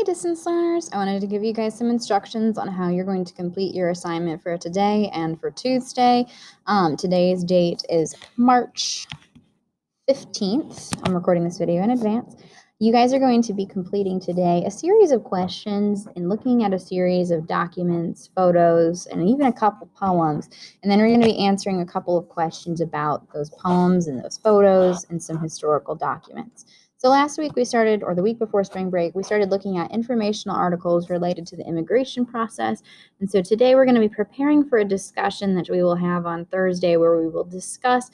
Hey distance learners, I wanted to give you guys some instructions on how you're going to complete your assignment for today and for Tuesday. Today's date is March 15th. I'm recording this video in advance. You guys are going to be completing today a series of questions and looking at a series of documents, photos, and even a couple poems. And then we're going to be answering a couple of questions about those poems and those photos and some historical documents. So last week we started, or the week before spring break, we started looking at informational articles related to the immigration process. And so today we're going to be preparing for a discussion that we will have on Thursday where we will discuss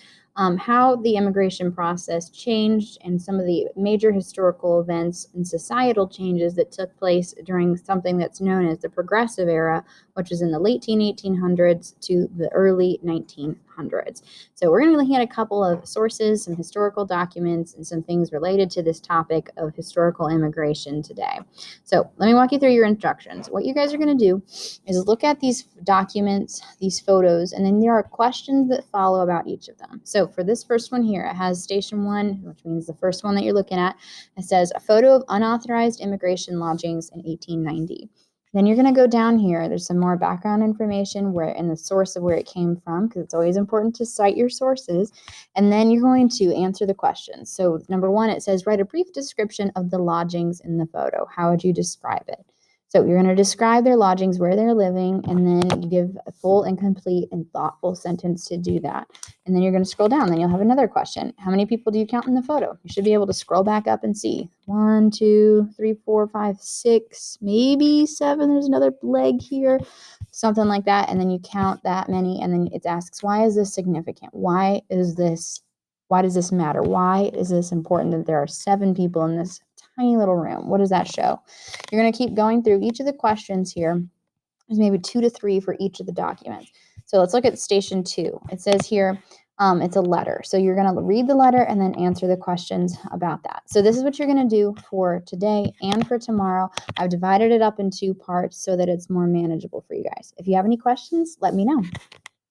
how the immigration process changed and some of the major historical events and societal changes that took place during something that's known as the Progressive Era, which is in the late 1800s to the early 1900s. So we're going to be looking at a couple of sources, some historical documents, and some things related to this topic of historical immigration today. So let me walk you through your instructions. What you guys are going to do is look at these documents, these photos, and then there are questions that follow about each of them. So for this first one here, it has station 1, which means the first one that you're looking at. It says a photo of unauthorized immigration lodgings in 1890. Then you're going to go down here. There's some more background information where and the source of where it came from, because it's always important to cite your sources. And then you're going to answer the questions. So number 1, it says write a brief description of the lodgings in the photo. How would you describe it? So you're going to describe their lodgings, where they're living, and then you give a full and complete and thoughtful sentence to do that. And then you're going to scroll down. Then you'll have another question. How many people do you count in the photo? You should be able to scroll back up and see 1, 2, 3, 4, 5, 6, maybe 7. There's another leg here, something like that. And then you count that many, and then it asks, why is this significant? Why does this matter? Why is this important that there are 7 people in this tiny little room? What does that show? You're going to keep going through each of the questions here. There's maybe 2 to 3 for each of the documents. So let's look at station 2. It says here, it's a letter. So you're going to read the letter and then answer the questions about that. So this is what you're going to do for today and for tomorrow. I've divided it up in 2 parts so that it's more manageable for you guys. If you have any questions, let me know.